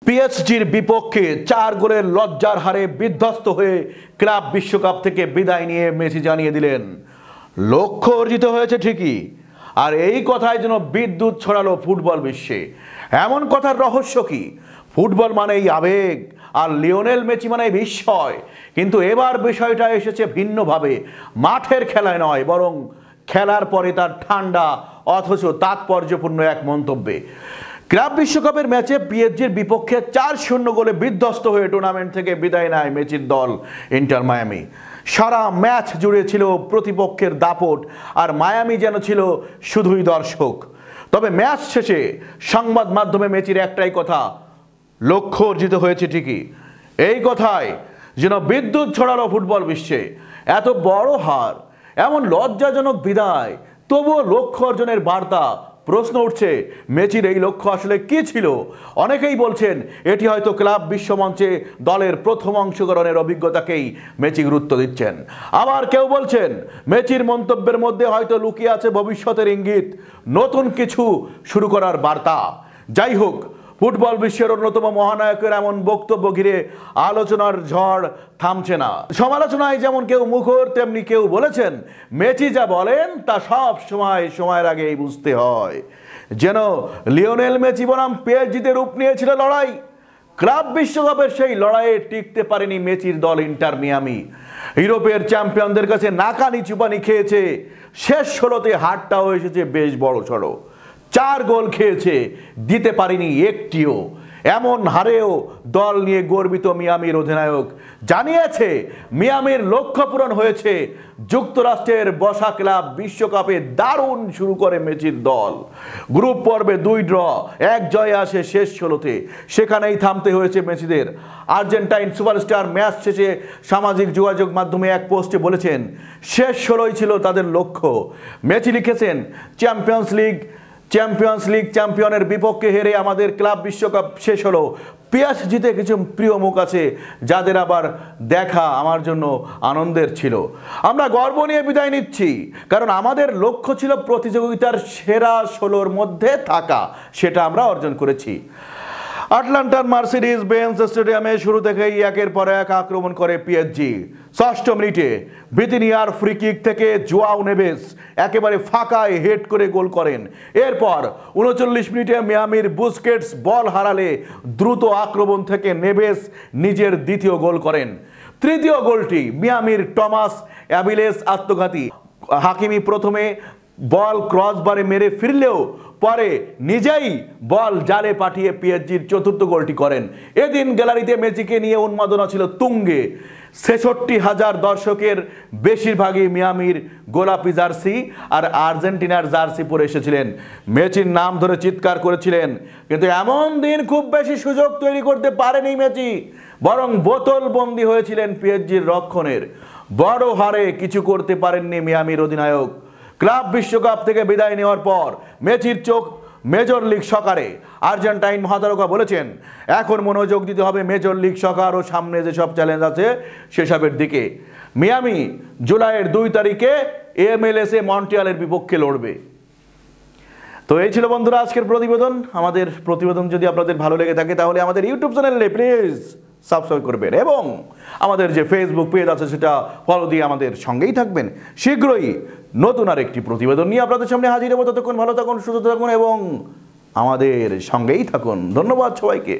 পিএসজির বিপক্ষে 4 গোলের লজ্জার হারে বিধ্বস্ত হয়ে ক্লাব বিশ্বকাপ থেকে বিদায় নিয়ে মেসি জানিয়ে দিলেন, লক্ষ্য অর্জিত হয়েছে ঠিকই, আর এই কথাই যেন বিদ্যুৎ ছড়ালো ফুটবল বিশ্বে। এমন কথার রহস্য কি? ফুটবল মানেই আবেগ, আর লিওনেল মেসি মানেই বিস্ময়। কিন্তু এবার বিষয়টা এসেছে ভিন্নভাবে, মাঠের খেলায় নয়, বরং খেলার পরে তার ঠান্ডা অথচ তাৎপর্যপূর্ণ এক মন্তব্যে। ক্লাব বিশ্বকাপের ম্যাচে পিএসজির বিপক্ষে 4-0 গোলে বিধ্বস্ত হয়ে টুর্নামেন্ট থেকে বিদায় নেয় মেসির দল ইন্টার মায়ামি। সারা ম্যাচ জুড়ে ছিল প্রতিপক্ষের দাপট, আর মায়ামি যেন ছিল শুধুই দর্শক। তবে ম্যাচ শেষে সংবাদ মাধ্যমে মেসির একটাই কথা, লক্ষ্য অর্জিত হয়েছে ঠিকই। এই কথায় যেন বিদ্যুৎ ছড়ালো ফুটবল বিশ্বে। এত বড় হার, এমন লজ্জাজনক বিদায়, তবুও লক্ষ্য অর্জনের বার্তা। প্রশ্ন উঠছে, মেসির এই লক্ষ্য আসলে কি ছিল? অনেকেই বলছেন এটি হয়তো ক্লাব বিশ্বমঞ্চে দলের প্রথম অংশগ্রহণের অভিজ্ঞতাকেই মেসি গুরুত্ব দিচ্ছেন। আবার কেউ বলছেন মেসির মন্তব্যের মধ্যে হয়তো লুকিয়ে আছে ভবিষ্যতের ইঙ্গিত, নতুন কিছু শুরু করার বার্তা। যাই হোক, ফুটবল বিশ্বের অন্যতম মহানায়কের এমন বক্তব্য ঘিরে আলোচনার ঝড় থামছে না। সমালোচনায় যেমন কেউ মুখর, তেমনি কেউ বলেছেন মেসি যা বলেন তা সব সময়ের আগেই বুঝতে হয়। যেন লিওনেল মেসি বনাম পিএসজিতে রূপ নিয়েছিল লড়াই। ক্লাব বিশ্বকাপের সেই লড়াইয়ে টিকতে পারেনি মেসির দল ইন্টার মিয়ামি। ইউরোপের চ্যাম্পিয়নদের কাছে নাকানি চুপানি খেয়েছে। শেষ 16তে হারটাও এসেছে বেশ বড় সড়ো। 4 গোল খেয়েছে, দিতে পারেনি একটিও। এমন হারেও দল নিয়ে গর্বিত মিয়ামির অধিনায়ক জানিয়েছে, মিয়ামির লক্ষ্য পূরণ হয়েছে। যুক্তরাষ্ট্রের বসা ক্লাব বিশ্বকাপে দারুণ শুরু করে মেসির দল। গ্রুপ পর্বে 2 ড্র, 1 জয়ে আসে শেষ 16তে। সেখানেই থামতে হয়েছে মেসিদের। আর্জেন্টাইন সুপারস্টার ম্যাচ শেষে সামাজিক যোগাযোগ মাধ্যমে এক পোস্টে বলেছেন, শেষ 16ই ছিল তাদের লক্ষ্য। মেসি লিখেছেন, চ্যাম্পিয়ন্স লিগ চ্যাম্পিয়নের বিপক্ষে হেরে আমাদের ক্লাব বিশ্বকাপ শেষ হলো। পিএসজিতে কিছু প্রিয় মুখ আছে যাদের আবার দেখা আমার জন্য আনন্দের ছিল। আমরা গর্ব নিয়ে বিদায় নিচ্ছি, কারণ আমাদের লক্ষ্য ছিল প্রতিযোগিতার সেরা 16-র মধ্যে থাকা। সেটা আমরা অর্জন করেছি। আটলান্টার মার্সিডিজ বেঞ্জ স্টেডিয়ামে শুরু থেকেই একের পর এক আক্রমণ করে পিএসজি। 6ষ্ঠ মিনিটে ভিতিনিয়ার ফ্রি কিক থেকে জোয়াও নেভেস একেবারে ফাঁকায় হেড করে গোল করেন। এরপর 39 মিনিটে মিয়ামির বুস্কেটস বল হারালে দ্রুত আক্রমণ থেকে নেভেস নিজের দ্বিতীয় গোল করেন। তৃতীয় গোলটি মিয়ামির টমাস অ্যাভিলেস আত্মঘাতী। হাকিমি প্রথমে বল ক্রসবারে মেরে ফিরলেও পরে নিজেই বল জালে পাঠিয়ে পিএসজির 4র্থ গোলটি করেন। এদিন গ্যালারিতে মেসিকে নিয়ে উন্মাদনা ছিল তুঙ্গে। 66,000 দর্শকের বেশিরভাগই মিয়ামির গোলাপি জার্সি আর আর্জেন্টিনার জার্সি পরে এসেছিলেন। মেসির নাম ধরে চিৎকার করেছিলেন। কিন্তু এমন দিন খুব বেশি সুযোগ তৈরি করতে পারেনি মেসি, বরং বোতল বন্দী হয়েছিলেন পিএসজির রক্ষণের। বড় হারে কিছু করতে পারেননি মিয়ামির অধিনায়ক। ক্লাব বিশ্বকাপ থেকে বিদায় নেওয়ার পর মেসির চোখ মেজর লিগ সকারে। আর্জেন্টাইন মহাতারকা বলেছেন, এখন মনোযোগ দিতে হবে মেজর লিগ সকার ও সামনে যেসব চ্যালেঞ্জ আছে সেসবের দিকে। মিয়ামি জুলাইয়ের 2 তারিখে MLS-এ মন্ট্রিয়ালের বিপক্ষে লড়বে। তো এই ছিল বন্ধুরা আজকের প্রতিবেদন। আমাদের প্রতিবেদন যদি আপনাদের ভালো লেগে থাকে তাহলে আমাদের ইউটিউব চ্যানেলে প্লিজ সাবস্ক্রাইব করবেন, এবং আমাদের যে ফেসবুক পেজ আছে সেটা ফলো দিয়ে আমাদের সঙ্গেই থাকবেন। শীঘ্রই নতুন আরেকটি প্রতিবেদন নিয়ে আপনাদের সামনে হাজির হবো। ততক্ষণ ভালো থাকুন, সুস্থ থাকুন এবং আমাদের সঙ্গেই থাকুন। ধন্যবাদ সবাইকে।